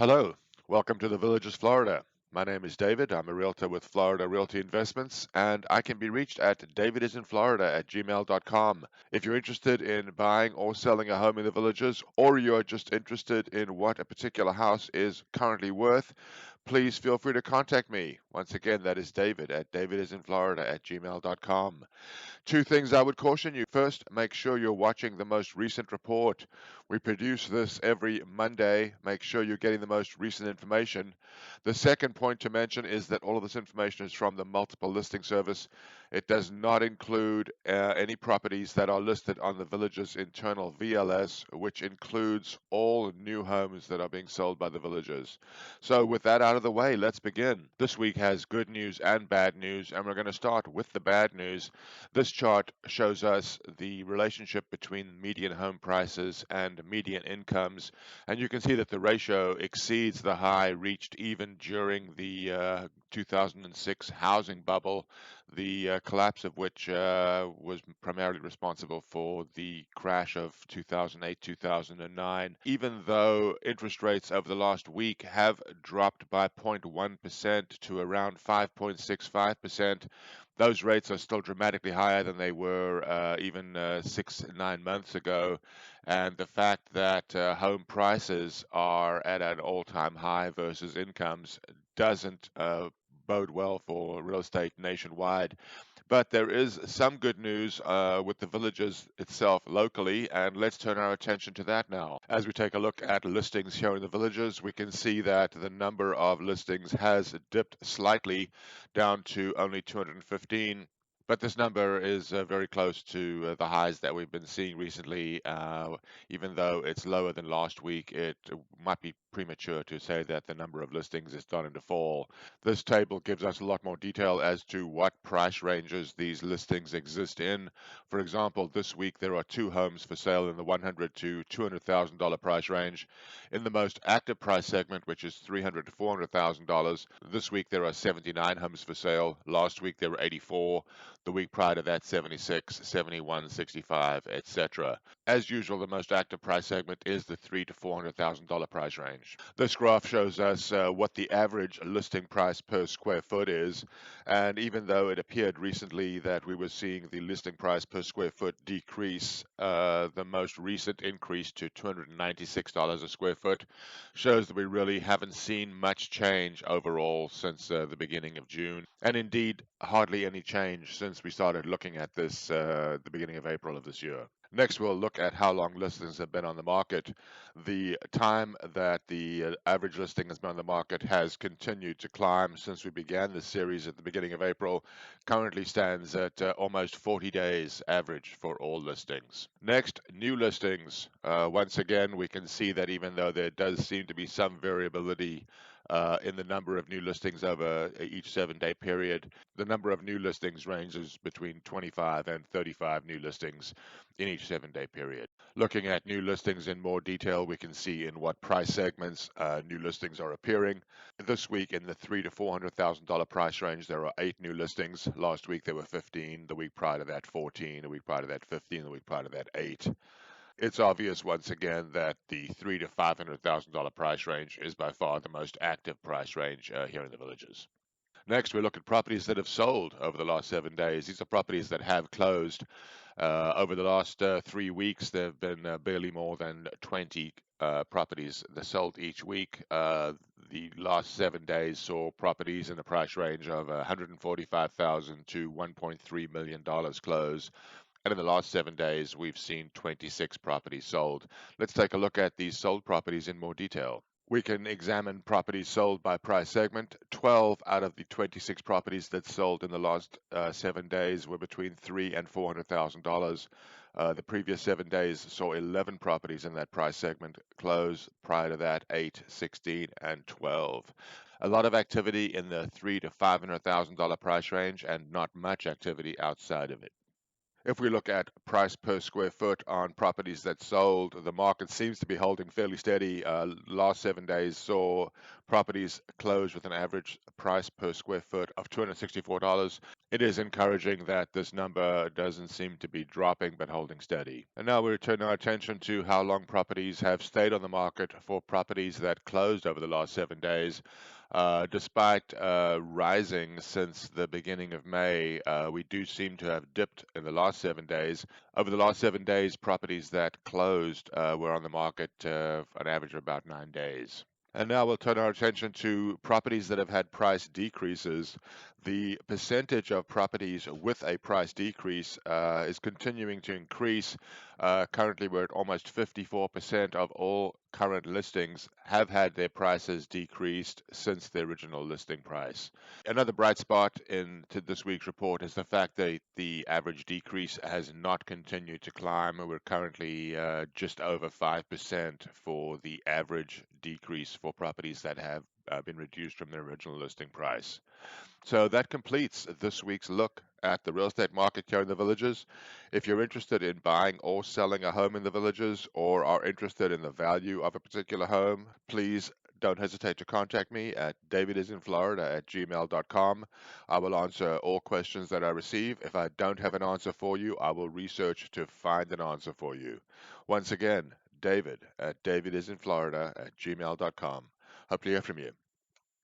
Hello, welcome to the Villages, Florida. My name is David. I'm a realtor with Florida Realty Investments, and I can be reached at DavidisinFlorida@gmail.com. If you're interested in buying or selling a home in the Villages, or you're just interested in what a particular house is currently worth, please feel free to contact me. Once again, that is David at DavidisinFlorida@gmail.com. Two things I would caution you. First, make sure you're watching the most recent report. We produce this every Monday. Make sure you're getting the most recent information. The second point to mention is that all of this information is from the multiple listing service. It does not include any properties that are listed on the village's internal VLS, which includes all new homes that are being sold by the villagers. So, with that out of the way, let's begin. This week has good news and bad news, and we're going to start with the bad news. This chart shows us the relationship between median home prices and median incomes, and you can see that the ratio exceeds the high reached even during the 2006 housing bubble, the collapse of which was primarily responsible for the crash of 2008-2009. Even though interest rates over the last week have dropped by 0.1% to around 5.65%, those rates are still dramatically higher than they were even 6, 9 months ago. And the fact that home prices are at an all-time high versus incomes doesn't bode well for real estate nationwide. But there is some good news with the villages itself locally, and let's turn our attention to that now. As we take a look at listings here in the villages, we can see that the number of listings has dipped slightly down to only 215. But this number is very close to the highs that we've been seeing recently. Even though it's lower than last week, it might be premature to say that the number of listings is starting to fall. This table gives us a lot more detail as to what price ranges these listings exist in. For example, this week there are two homes for sale in the $100,000 to $200,000 price range. In the most active price segment, which is $300,000 to $400,000, this week there are 79 homes for sale. Last week there were 84. The week prior to that, 76, 71, 65, etc. As usual, the most active price segment is the $300,000 to $400,000 price range. This graph shows us what the average listing price per square foot is, and even though it appeared recently that we were seeing the listing price per square foot decrease, the most recent increase to $296 a square foot shows that we really haven't seen much change overall since the beginning of June, and indeed hardly any change since we started looking at this the beginning of April of this year. Next, we'll look at how long listings have been on the market. The time that the average listing has been on the market has continued to climb since we began this series at the beginning of April. Currently stands at almost 40 days average for all listings. Next, new listings. Once again, we can see that even though there does seem to be some variability in the number of new listings over each 7-day period, the number of new listings ranges between 25 and 35 new listings in each 7-day period. Looking at new listings in more detail, we can see in what price segments new listings are appearing. This week in the $300,000 to $400,000 price range, there are 8 new listings. Last week there were 15, the week prior to that 14, the week prior to that 15, the week prior to that 8. It's obvious once again that the $300,000 to $500,000 price range is by far the most active price range here in the villages. Next, we look at properties that have sold over the last 7 days. These are properties that have closed. Over the last 3 weeks, there have been barely more than 20 properties that sold each week. The last 7 days saw properties in the price range of $145,000 to $1.3 million close. And in the last 7 days, we've seen 26 properties sold. Let's take a look at these sold properties in more detail. We can examine properties sold by price segment. 12 out of the 26 properties that sold in the last 7 days were between $300,000 and $400,000. The previous 7 days saw 11 properties in that price segment close. Prior to that, 8, 16, and 12. A lot of activity in the $300,000 to $500,000 price range, and not much activity outside of it. If we look at price per square foot on properties that sold, the market seems to be holding fairly steady. Last 7 days saw properties close with an average price per square foot of $264. It is encouraging that this number doesn't seem to be dropping but holding steady. And now we turn our attention to how long properties have stayed on the market for properties that closed over the last 7 days. Despite rising since the beginning of May, we do seem to have dipped in the last 7 days. Over the last 7 days, properties that closed were on the market an average of about 9 days. And now we'll turn our attention to properties that have had price decreases. The percentage of properties with a price decrease is continuing to increase. Currently, we're at almost 54% of all current listings have had their prices decreased since the original listing price. Another bright spot in this week's report is the fact that the average decrease has not continued to climb. We're currently just over 5% for the average decrease for properties that have been reduced from their original listing price. So that completes this week's look at the real estate market here in the Villages. If you're interested in buying or selling a home in the Villages or are interested in the value of a particular home, please don't hesitate to contact me at DavidisinFlorida@gmail.com. I will answer all questions that I receive. If I don't have an answer for you, I will research to find an answer for you. Once again, David at DavidisinFlorida@gmail.com. Hope to hear from you.